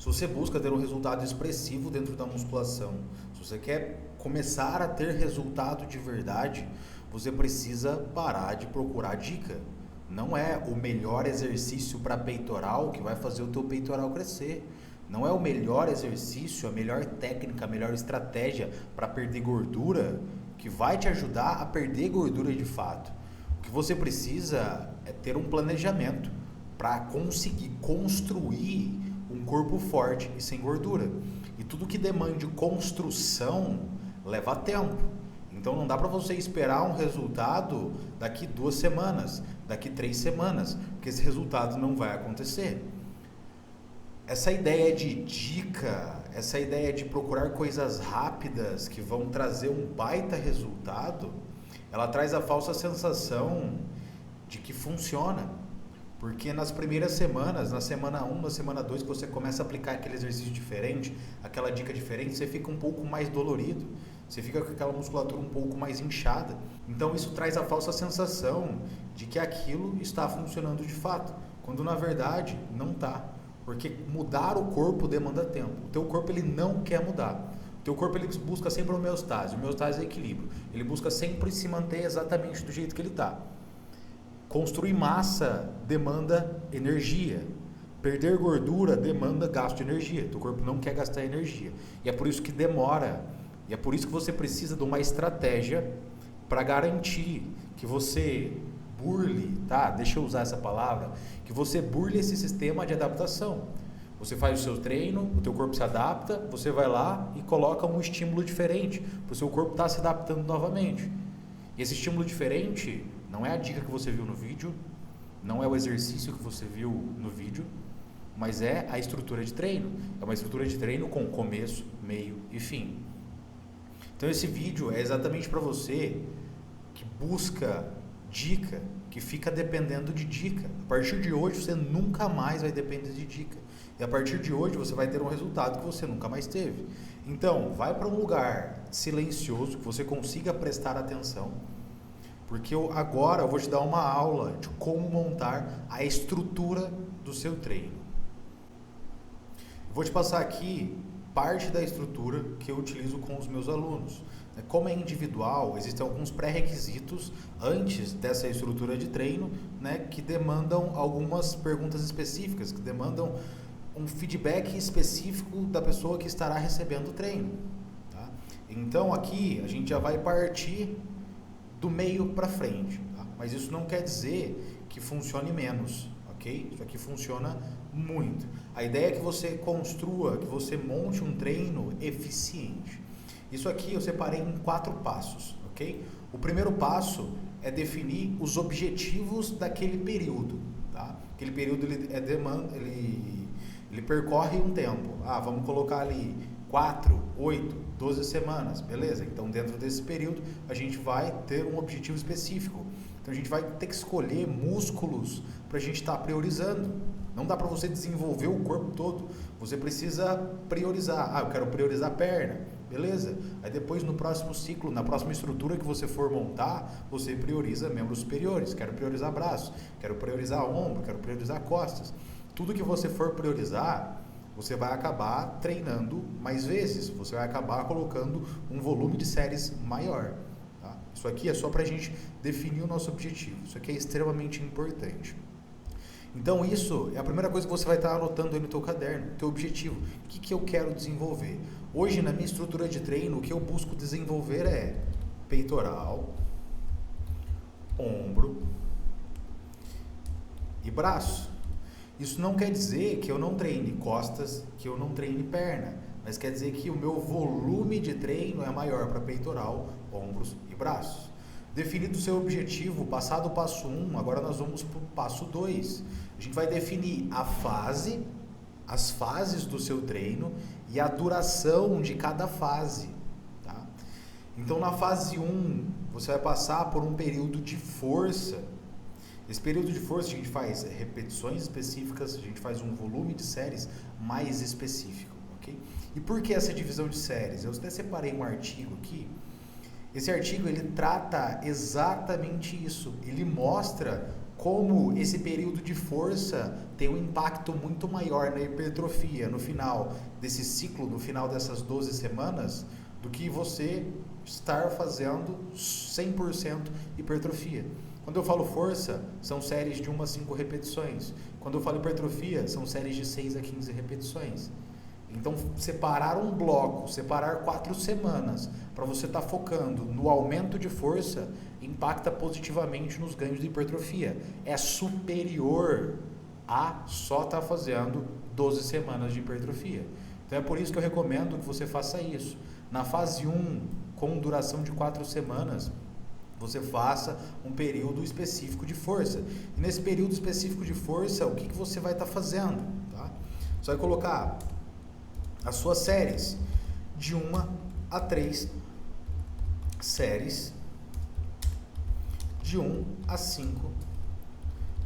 Se você busca ter um resultado expressivo dentro da musculação, se você quer começar a ter resultado de verdade, você precisa parar de procurar dica. Não é o melhor exercício para peitoral que vai fazer o teu peitoral crescer. Não é o melhor exercício, a melhor técnica, a melhor estratégia para perder gordura que vai te ajudar a perder gordura de fato. O que você precisa é ter um planejamento para conseguir construir um corpo forte e sem gordura. E tudo que demande construção leva tempo. Então não dá para você esperar um resultado daqui 2 semanas, daqui 3 semanas, porque esse resultado não vai acontecer. Essa ideia de dica, essa ideia de procurar coisas rápidas que vão trazer um baita resultado, ela traz a falsa sensação de que funciona. Porque nas primeiras semanas, na semana 1, na semana 2, que você começa a aplicar aquele exercício diferente, aquela dica diferente, você fica um pouco mais dolorido, você fica com aquela musculatura um pouco mais inchada. Então isso traz a falsa sensação de que aquilo está funcionando de fato, quando na verdade não está. Porque mudar o corpo demanda tempo. O teu corpo ele não quer mudar. O teu corpo ele busca sempre homeostase. Homeostase é equilíbrio. Ele busca sempre se manter exatamente do jeito que ele está. Construir massa demanda energia. Perder gordura demanda gasto de energia. Teu corpo não quer gastar energia. E é por isso que demora. E é por isso que você precisa de uma estratégia para garantir que você burle, tá? Deixa eu usar essa palavra, que você burle esse sistema de adaptação. Você faz o seu treino, o teu corpo se adapta, você vai lá e coloca um estímulo diferente, para o seu corpo estar se adaptando novamente. E esse estímulo diferente não é a dica que você viu no vídeo, não é o exercício que você viu no vídeo, mas é a estrutura de treino. É uma estrutura de treino com começo, meio e fim. Então esse vídeo é exatamente para você que busca dica, que fica dependendo de dica. A partir de hoje você nunca mais vai depender de dica. E a partir de hoje você vai ter um resultado que você nunca mais teve. Então, vai para um lugar silencioso, que você consiga prestar atenção, porque agora eu vou te dar uma aula de como montar a estrutura do seu treino. Eu vou te passar aqui parte da estrutura que eu utilizo com os meus alunos. Como é individual, existem alguns pré-requisitos antes dessa estrutura de treino, né, que demandam algumas perguntas específicas, que demandam um feedback específico da pessoa que estará recebendo o treino. Tá? Então aqui a gente já vai partir do meio para frente, tá? Mas isso não quer dizer que funcione menos, ok? Isso aqui funciona muito. A ideia é que você construa, que você monte um treino eficiente. Isso aqui eu separei em 4 passos, ok? O primeiro passo é definir os objetivos daquele período, tá? Aquele período ele percorre um tempo. Vamos colocar ali 4, 8, 12 semanas, beleza? Então dentro desse período a gente vai ter um objetivo específico. Então a gente vai ter que escolher músculos para a gente estar priorizando. Não dá para você desenvolver o corpo todo. Você precisa priorizar. Eu quero priorizar a perna. Beleza? Aí depois no próximo ciclo, na próxima estrutura que você for montar, você prioriza membros superiores. Quero priorizar braço, quero priorizar ombro, quero priorizar costas. Tudo que você for priorizar, você vai acabar treinando mais vezes. Você vai acabar colocando um volume de séries maior. Tá? Isso aqui é só para a gente definir o nosso objetivo. Isso aqui é extremamente importante. Então isso é a primeira coisa que você vai estar anotando aí no teu caderno, teu objetivo. O que eu quero desenvolver? Hoje na minha estrutura de treino, o que eu busco desenvolver é peitoral, ombro e braço. Isso não quer dizer que eu não treine costas, que eu não treine perna, mas quer dizer que o meu volume de treino é maior para peitoral, ombros e braços. Definido o seu objetivo, passado o passo 1, agora nós vamos para o passo 2. A gente vai definir as fases do seu treino e a duração de cada fase. Tá? Então na fase 1, você vai passar por um período de força. Esse período de força a gente faz repetições específicas, a gente faz um volume de séries mais específico. Okay? E por que essa divisão de séries? Eu até separei um artigo aqui. Esse artigo ele trata exatamente isso. Ele mostra como esse período de força tem um impacto muito maior na hipertrofia no final desse ciclo, no final dessas 12 semanas, do que você estar fazendo 100% hipertrofia. Quando eu falo força, são séries de 1 a 5 repetições. Quando eu falo hipertrofia, são séries de 6 a 15 repetições. Então, separar um bloco, separar 4 semanas para você estar focando no aumento de força, impacta positivamente nos ganhos de hipertrofia. É superior a só estar fazendo 12 semanas de hipertrofia. Então, é por isso que eu recomendo que você faça isso. Na fase 1, com duração de 4 semanas, você faça um período específico de força. E nesse período específico de força, o que você vai estar fazendo? Tá? Você vai colocar as suas séries de 1 a 3 séries de 1 a 5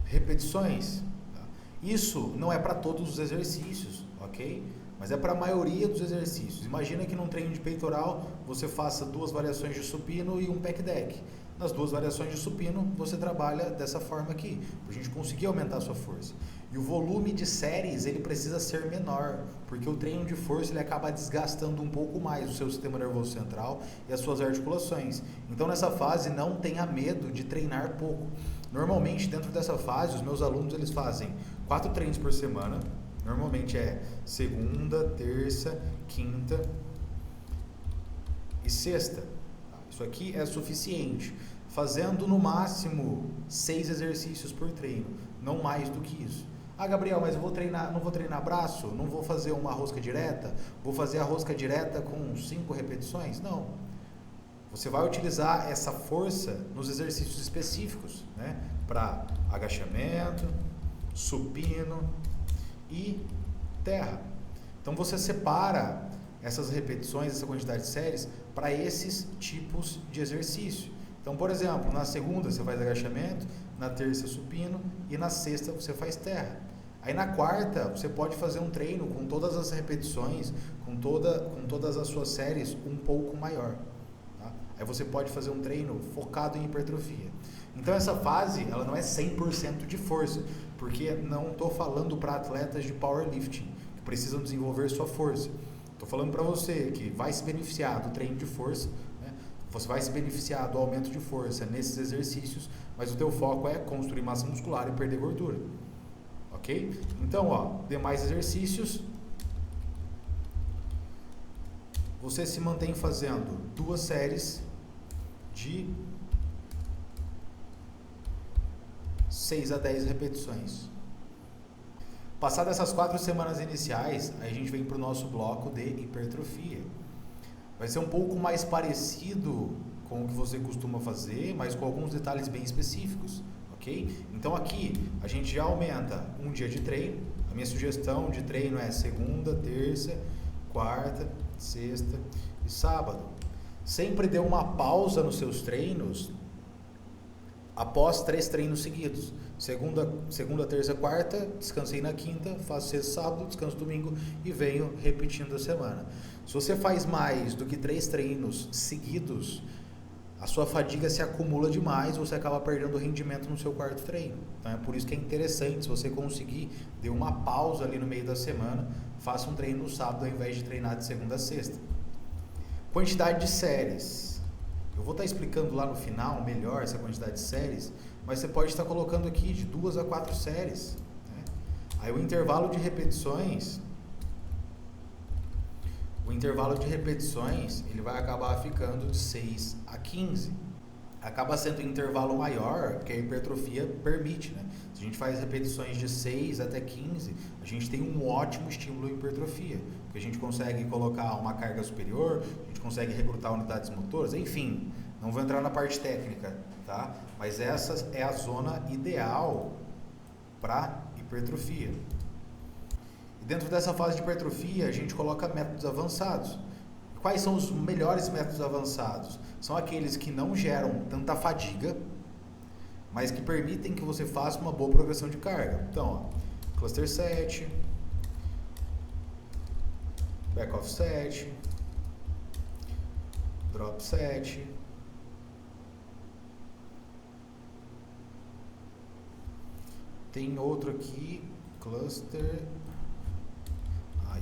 repetições. Tá? Isso não é para todos os exercícios, ok? Mas é para a maioria dos exercícios. Imagina que num treino de peitoral você faça 2 variações de supino e um pec deck. Nas 2 variações de supino você trabalha dessa forma aqui, para a gente conseguir aumentar a sua força. E o volume de séries ele precisa ser menor, porque o treino de força ele acaba desgastando um pouco mais o seu sistema nervoso central e as suas articulações. Então nessa fase não tenha medo de treinar pouco. Normalmente dentro dessa fase os meus alunos eles fazem 4 treinos por semana. Normalmente é segunda, terça, quinta e sexta. Isso aqui é suficiente. Fazendo no máximo 6 exercícios por treino, não mais do que isso. Ah, Gabriel, mas eu vou treinar, não vou treinar braço? Não vou fazer uma rosca direta? Vou fazer a rosca direta com 5 repetições? Não. Você vai utilizar essa força nos exercícios específicos, né? Para agachamento, supino e terra. Então você separa essas repetições, essa quantidade de séries para esses tipos de exercício. Então, por exemplo, na segunda você faz agachamento, na terça supino e na sexta você faz terra. Aí na quarta você pode fazer um treino com todas as repetições, com todas as suas séries um pouco maior. Tá? Aí você pode fazer um treino focado em hipertrofia. Então essa fase ela não é 100% de força, porque não estou falando para atletas de powerlifting que precisam desenvolver sua força. Estou falando para você que vai se beneficiar do treino de força, né? Você vai se beneficiar do aumento de força nesses exercícios, mas o teu foco é construir massa muscular e perder gordura. Ok? Então, ó, demais exercícios, você se mantém fazendo 2 séries de 6 a 10 repetições. Passadas essas 4 semanas iniciais, aí a gente vem para o nosso bloco de hipertrofia. Vai ser um pouco mais parecido com o que você costuma fazer, mas com alguns detalhes bem específicos, ok? Então aqui a gente já aumenta um dia de treino. A minha sugestão de treino é segunda, terça, quarta, sexta e sábado. Sempre dê uma pausa nos seus treinos após 3 treinos seguidos. Segunda, terça, quarta, descansei na quinta, faço sexta, sábado, descanso domingo e venho repetindo a semana. Se você faz mais do que 3 treinos seguidos, a sua fadiga se acumula demais, você acaba perdendo rendimento no seu 4º treino. Então é por isso que é interessante, se você conseguir, dê uma pausa ali no meio da semana, faça um treino no sábado ao invés de treinar de segunda a sexta. Quantidade de séries. Eu vou estar explicando lá no final melhor essa quantidade de séries, mas você pode estar colocando aqui de 2 a 4 séries. Né? Aí o intervalo de repetições, ele vai acabar ficando de 6 a 15. Acaba sendo um intervalo maior, que a hipertrofia permite, né? Se a gente faz repetições de 6 até 15, a gente tem um ótimo estímulo à hipertrofia, porque a gente consegue colocar uma carga superior, a gente consegue recrutar unidades motoras, enfim, não vou entrar na parte técnica, tá? Mas essa é a zona ideal para hipertrofia. E dentro dessa fase de hipertrofia, a gente coloca métodos avançados. Quais são os melhores métodos avançados? São aqueles que não geram tanta fadiga, mas que permitem que você faça uma boa progressão de carga. Então, ó, cluster set, back off set, drop set, Tem outro aqui, cluster,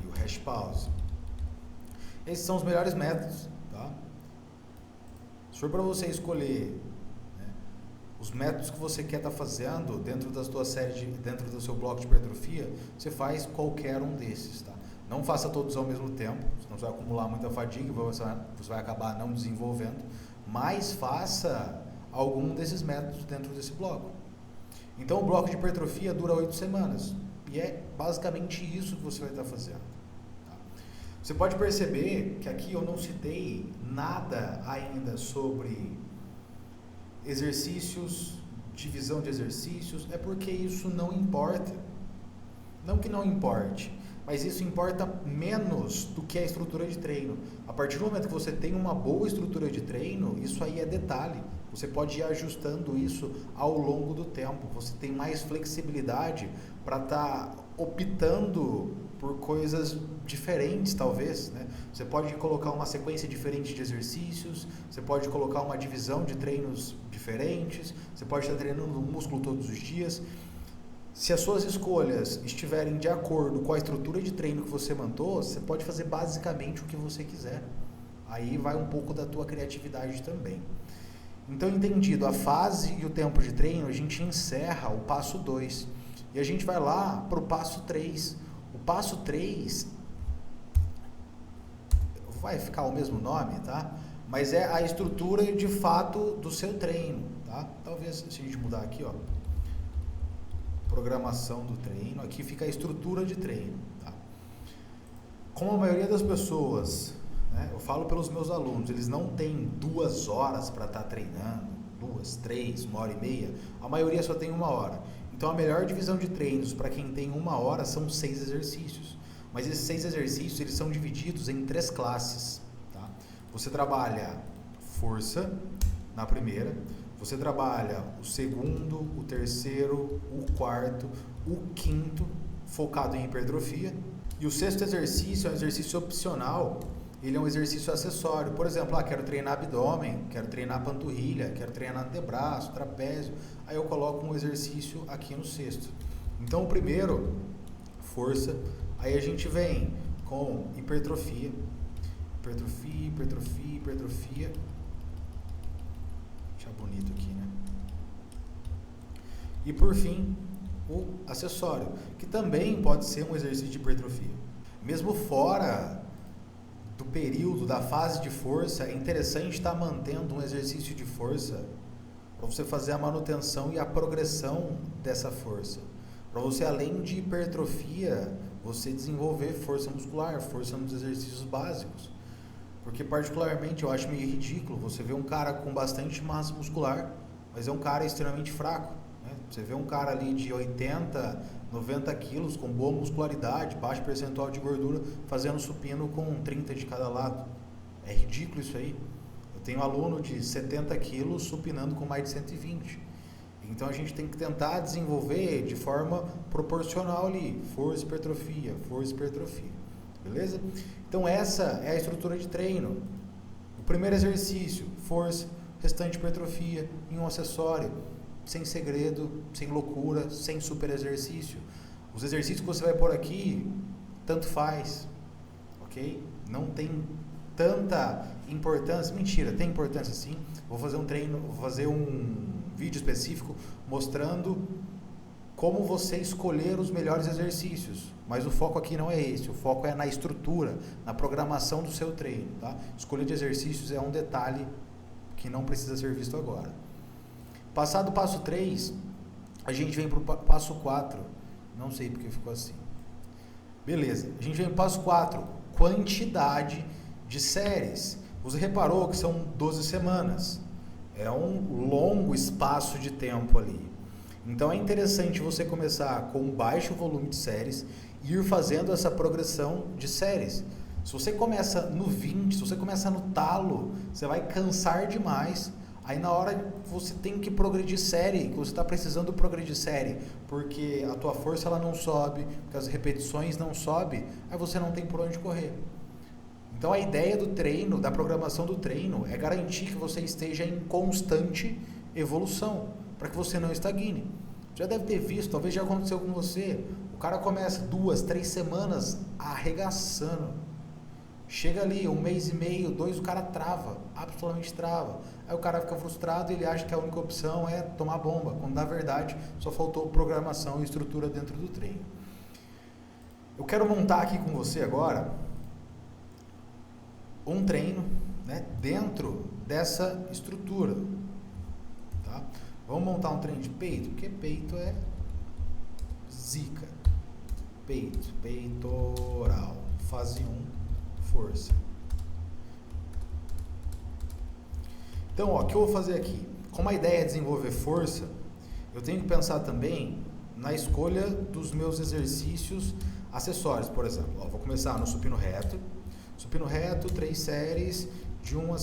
e o hash pause. Esses são os melhores métodos, tá? Se for para você escolher, né, os métodos que você quer estar fazendo dentro da sua série, dentro do seu bloco de hipertrofia, você faz qualquer um desses, tá? Não faça todos ao mesmo tempo, senão você vai acumular muita fadiga e você vai acabar não desenvolvendo, mas faça algum desses métodos dentro desse bloco. Então o bloco de hipertrofia dura 8 semanas e é basicamente isso que você vai estar fazendo. Tá? Você pode perceber que aqui eu não citei nada ainda sobre exercícios, divisão de exercícios, é porque isso não importa. Não que não importe, mas isso importa menos do que a estrutura de treino. A partir do momento que você tem uma boa estrutura de treino, isso aí é detalhe. Você pode ir ajustando isso ao longo do tempo. Você tem mais flexibilidade para estar optando por coisas diferentes, talvez, né? Você pode colocar uma sequência diferente de exercícios, você pode colocar uma divisão de treinos diferentes, você pode estar treinando o músculo todos os dias. Se as suas escolhas estiverem de acordo com a estrutura de treino que você montou, você pode fazer basicamente o que você quiser. Aí vai um pouco da tua criatividade também. Então, entendido a fase e o tempo de treino, a gente encerra o passo 2 e a gente vai lá para o passo 3. O passo 3 vai ficar o mesmo nome, tá? Mas é a estrutura de fato do seu treino, tá? Talvez se a gente mudar aqui, ó, programação do treino, aqui fica a estrutura de treino, tá? Como a maioria das pessoas, né, eu falo pelos meus alunos, eles não têm 2 horas para estar treinando, 2, 3, 1h30, a maioria só tem 1 hora. Então a melhor divisão de treinos para quem tem 1 hora são 6 exercícios. Mas esses 6 exercícios, eles são divididos em 3 classes, tá? Você trabalha força na primeira, você trabalha o segundo, o terceiro, o quarto, o quinto, focado em hipertrofia. E o 6º exercício é um exercício opcional, ele é um exercício acessório. Por exemplo, quero treinar abdômen, quero treinar panturrilha, quero treinar antebraço, trapézio. Aí eu coloco um exercício aqui no 6º. Então o primeiro, força. Aí a gente vem com hipertrofia. Hipertrofia, hipertrofia, hipertrofia. Deixa bonito aqui, né? E por fim, o acessório, que também pode ser um exercício de hipertrofia. Mesmo fora do período da fase de força, é interessante estar mantendo um exercício de força para você fazer a manutenção e a progressão dessa força. Para você, além de hipertrofia, você desenvolver força muscular, força nos exercícios básicos. Porque particularmente eu acho meio ridículo você ver um cara com bastante massa muscular, mas é um cara extremamente fraco, né? Você vê um cara ali de 80, 90 quilos, com boa muscularidade, baixo percentual de gordura, fazendo supino com 30 de cada lado. É ridículo isso aí. Eu tenho um aluno de 70 quilos supinando com mais de 120. Então a gente tem que tentar desenvolver de forma proporcional ali, força, hipertrofia, beleza? Então essa é a estrutura de treino. O primeiro exercício, força, restante hipertrofia, em um acessório, sem segredo, sem loucura, sem super exercício. Os exercícios que você vai pôr aqui, tanto faz, ok? Não tem tanta importância, mentira, tem importância sim. Vou fazer um treino, vou fazer um vídeo específico mostrando como você escolher os melhores exercícios, mas o foco aqui não é esse, o foco é na estrutura, na programação do seu treino, tá? Escolha de exercícios é um detalhe que não precisa ser visto agora. Passado o passo 3, a gente vem para o passo 4, não sei porque ficou assim. Beleza, a gente vem para o passo 4, quantidade de séries. Você reparou que são 12 semanas, é um longo espaço de tempo ali. Então é interessante você começar com um baixo volume de séries e ir fazendo essa progressão de séries. Se você começa no 20, se você começa no talo, você vai cansar demais. Aí na hora você tem que progredir série, que você está precisando progredir série, porque a tua força ela não sobe, porque as repetições não sobem, aí você não tem por onde correr. Então a ideia do treino, da programação do treino, é garantir que você esteja em constante evolução, para que você não estagne. Já deve ter visto, talvez já aconteceu com você. O cara começa 2, 3 semanas arregaçando. Chega ali, 1 mês e meio, 2, o cara trava, absolutamente trava. Aí o cara fica frustrado e ele acha que a única opção é tomar bomba, quando na verdade só faltou programação e estrutura dentro do treino. Eu quero montar aqui com você agora um treino, né, dentro dessa estrutura. Tá? Vamos montar um treino de peito, porque peito é zica. Peito, peitoral, fase 1. Força. Então, ó, o que eu vou fazer aqui? Como a ideia é desenvolver força, eu tenho que pensar também na escolha dos meus exercícios acessórios. Por exemplo, ó, vou começar no supino reto. Supino reto, 3 séries de 1 a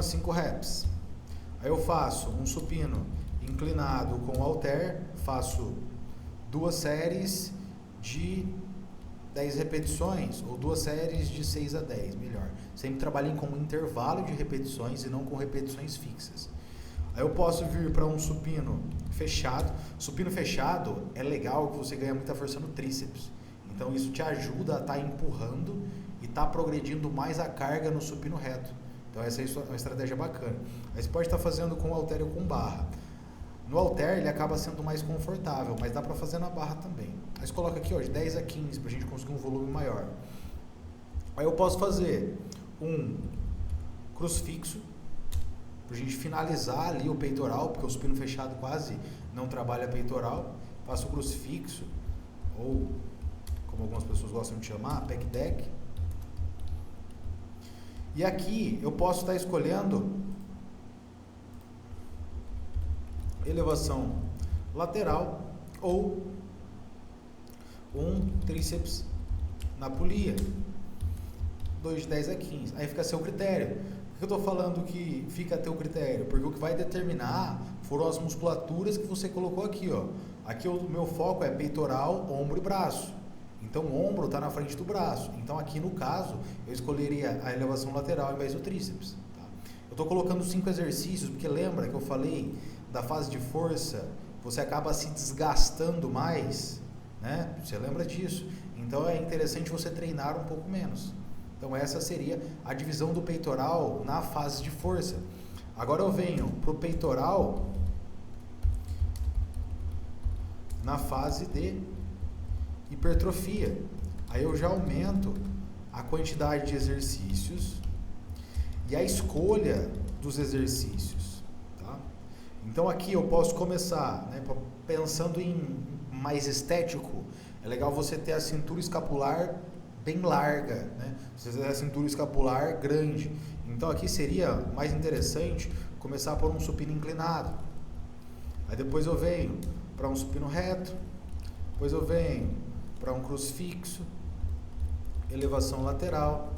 5 reps. Aí eu faço um supino inclinado com halter, faço 2 séries de 10 repetições ou 2 séries de 6 a 10, melhor. Sempre trabalhem com um intervalo de repetições e não com repetições fixas. Aí eu posso vir para um supino fechado. Supino fechado é legal que você ganha muita força no tríceps. Então isso te ajuda a estar empurrando e estar progredindo mais a carga no supino reto. Então essa é uma estratégia bacana. Aí você pode estar fazendo com halter ou com barra. No halter ele acaba sendo mais confortável, mas dá para fazer na barra também. Aí você coloca aqui, ó, de 10 a 15 para a gente conseguir um volume maior. Aí eu posso fazer um crucifixo para a gente finalizar ali o peitoral, porque o supino fechado quase não trabalha peitoral. Faço o crucifixo, ou como algumas pessoas gostam de chamar, pec deck. E aqui eu posso estar escolhendo elevação lateral ou um tríceps na polia, 2 de 10 a 15. Aí fica a seu critério. Por que eu estou falando que fica a teu critério? Porque o que vai determinar foram as musculaturas que você colocou aqui, ó. Aqui o meu foco é peitoral, ombro e braço. Então o ombro está na frente do braço. Então aqui no caso eu escolheria a elevação lateral ao invés do tríceps. Tá? Eu estou colocando 5 exercícios porque lembra que eu falei da fase de força, você acaba se desgastando mais, né? Você lembra disso? Então é interessante você treinar um pouco menos. Então essa seria a divisão do peitoral na fase de força. Agora eu venho para o peitoral na fase de hipertrofia. Aí eu já aumento a quantidade de exercícios e a escolha dos exercícios. Tá? Então aqui eu posso começar, né, pensando em mais estético. É legal você ter a cintura escapular bem larga, né? Você ter a cintura escapular grande. Então aqui seria mais interessante começar por um supino inclinado. Aí depois eu venho para um supino reto. Depois eu venho para um crucifixo, elevação lateral.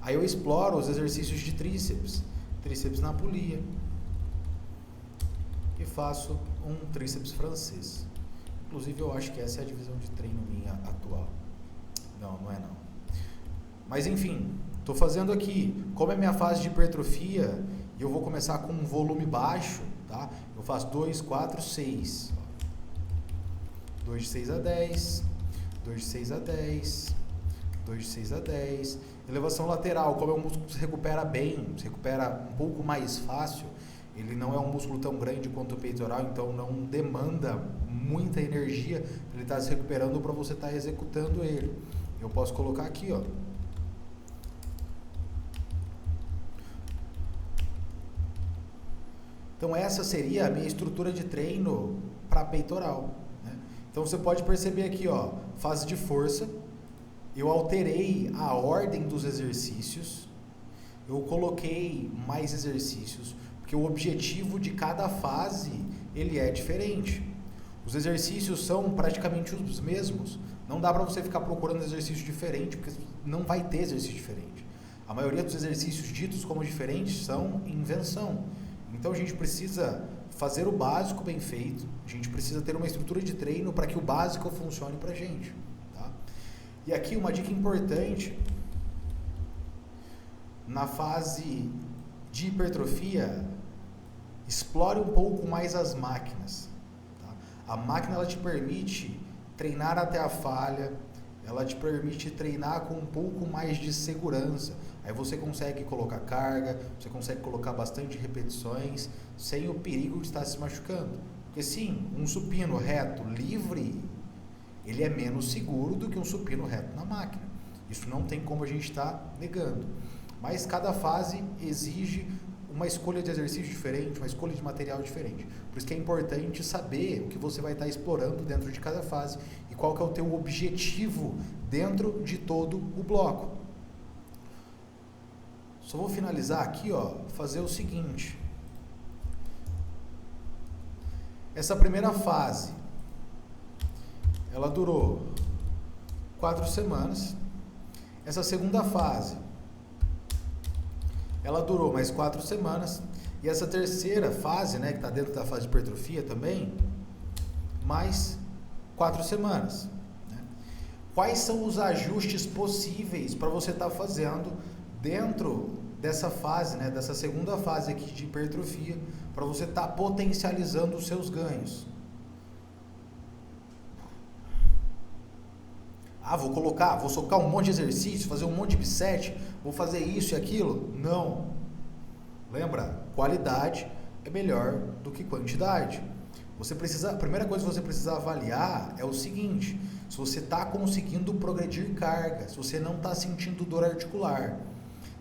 Aí eu exploro os exercícios de tríceps, tríceps na polia, e faço um tríceps francês. Inclusive eu acho que essa é a divisão de treino minha atual. Não, não é não. Mas enfim, estou fazendo aqui, como é minha fase de hipertrofia, e eu vou começar com um volume baixo, tá? Eu faço 2, 4, 6. 2 de 6 a 10, 2 de 6 a 10, 2 de 6 a 10. Elevação lateral, como é um músculo que se recupera bem, se recupera um pouco mais fácil, ele não é um músculo tão grande quanto o peitoral, então não demanda muita energia, ele está se recuperando para você estar executando ele. Eu posso colocar aqui, ó. Então essa seria a minha estrutura de treino para peitoral. Então você pode perceber aqui, ó, fase de força, eu alterei a ordem dos exercícios, eu coloquei mais exercícios, porque o objetivo de cada fase, ele é diferente. Os exercícios são praticamente os mesmos, não dá para você ficar procurando exercício diferente, porque não vai ter exercício diferente. A maioria dos exercícios ditos como diferentes são invenção. Então a gente precisa fazer o básico bem feito, a gente precisa ter uma estrutura de treino para que o básico funcione para a gente. Tá? E aqui uma dica importante, na fase de hipertrofia, Explore um pouco mais as máquinas. Tá? A máquina ela te permite treinar até a falha, ela te permite treinar com um pouco mais de segurança. Aí você consegue colocar carga, você consegue colocar bastante repetições, sem o perigo de estar se machucando. Porque sim, um supino reto livre, ele é menos seguro do que um supino reto na máquina. Isso não tem como a gente estar negando. Mas cada fase exige uma escolha de exercício diferente, uma escolha de material diferente. Por isso que é importante saber o que você vai estar explorando dentro de cada fase e qual que é o teu objetivo dentro de todo o bloco. Só vou finalizar aqui, fazer o seguinte. Essa primeira fase, ela durou 4 semanas. Essa segunda fase, ela durou mais 4 semanas. E essa terceira fase, que está dentro da fase de hipertrofia também, mais 4 semanas. Quais são os ajustes possíveis para você estar fazendo dentro dessa fase, dessa segunda fase aqui de hipertrofia, para você estar potencializando os seus ganhos? Vou socar um monte de exercício, fazer um monte de biset, vou fazer isso e aquilo? Não. Lembra? Qualidade é melhor do que quantidade. A primeira coisa que você precisa avaliar é o seguinte: se você está conseguindo progredir carga, se você não está sentindo dor articular.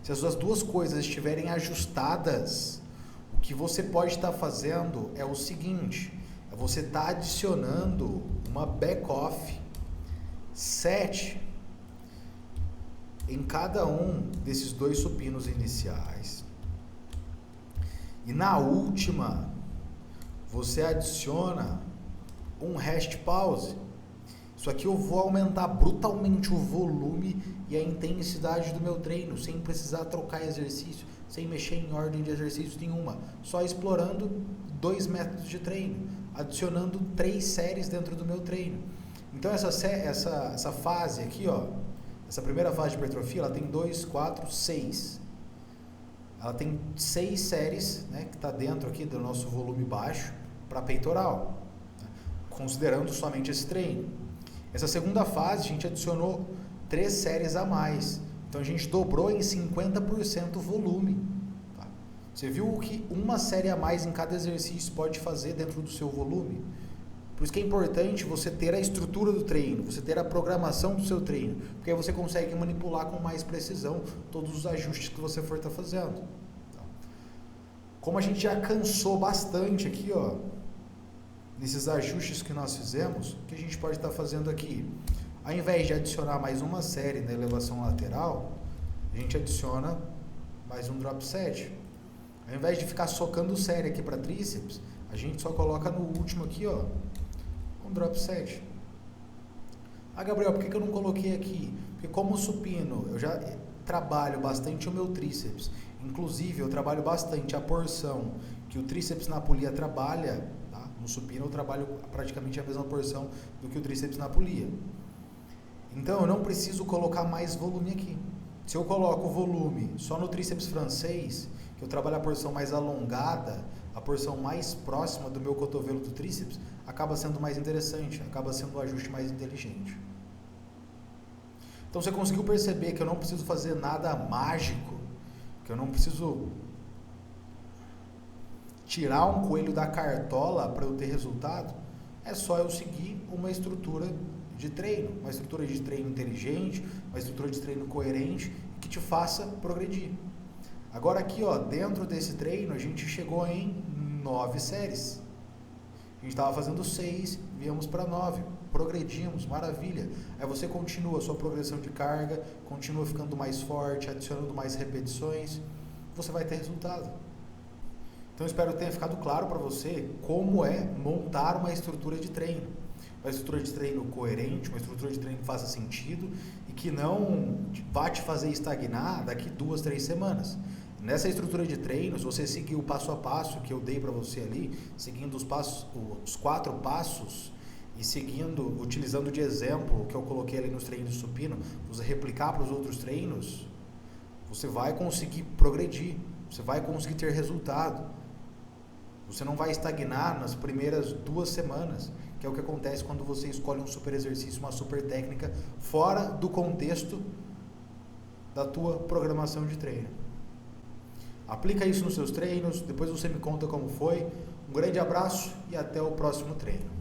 Se as duas coisas estiverem ajustadas, o que você pode estar fazendo é o seguinte: você está adicionando uma back-off 7 em cada um desses 2 supinos iniciais. E na última, você adiciona um rest pause. Isso aqui eu vou aumentar brutalmente o volume e a intensidade do meu treino, sem precisar trocar exercício, sem mexer em ordem de exercício nenhuma, só explorando 2 métodos de treino, adicionando 3 séries dentro do meu treino. Então essa fase aqui, essa primeira fase de hipertrofia, ela tem 2, 4, 6. Ela tem 6 séries, que está dentro aqui do nosso volume baixo para peitoral, considerando somente esse treino. Essa segunda fase a gente adicionou 3 séries a mais, então a gente dobrou em 50% o volume. Tá? Você viu o que uma série a mais em cada exercício pode fazer dentro do seu volume? Por isso que é importante você ter a estrutura do treino, você ter a programação do seu treino, porque aí você consegue manipular com mais precisão todos os ajustes que você for estar fazendo. Como a gente já cansou bastante aqui, nesses ajustes que nós fizemos, o que a gente pode estar fazendo aqui? Ao invés de adicionar mais uma série na elevação lateral, a gente adiciona mais um drop set. Ao invés de ficar socando série aqui para tríceps, a gente só coloca no último aqui, um drop set. Gabriel, por que eu não coloquei aqui? Porque como supino, eu já trabalho bastante o meu tríceps. Inclusive, eu trabalho bastante a porção que o tríceps na polia trabalha. Tá? No supino, eu trabalho praticamente a mesma porção do que o tríceps na polia. Então, eu não preciso colocar mais volume aqui. Se eu coloco o volume só no tríceps francês, que eu trabalho a porção mais alongada, a porção mais próxima do meu cotovelo do tríceps, acaba sendo mais interessante, acaba sendo um ajuste mais inteligente. Então você conseguiu perceber que eu não preciso fazer nada mágico, que eu não preciso tirar um coelho da cartola para eu ter resultado? É só eu seguir uma estrutura de treino, uma estrutura de treino inteligente, uma estrutura de treino coerente que te faça progredir. Agora aqui, dentro desse treino, a gente chegou em 9 séries. A gente estava fazendo 6, viemos para 9, progredimos, maravilha. Aí você continua a sua progressão de carga, continua ficando mais forte, adicionando mais repetições, você vai ter resultado. Então espero que tenha ficado claro para você como é montar uma estrutura de treino. Uma estrutura de treino coerente, uma estrutura de treino que faça sentido e que não vá te fazer estagnar daqui 2, 3 semanas. Nessa estrutura de treino, se você seguir o passo a passo que eu dei para você ali, seguindo os 4 passos e utilizando de exemplo o que eu coloquei ali nos treinos de supino, você replicar para os outros treinos, você vai conseguir progredir, você vai conseguir ter resultado. Você não vai estagnar nas primeiras 2 semanas, que é o que acontece quando você escolhe um super exercício, uma super técnica, fora do contexto da tua programação de treino. Aplica isso nos seus treinos, depois você me conta como foi. Um grande abraço e até o próximo treino.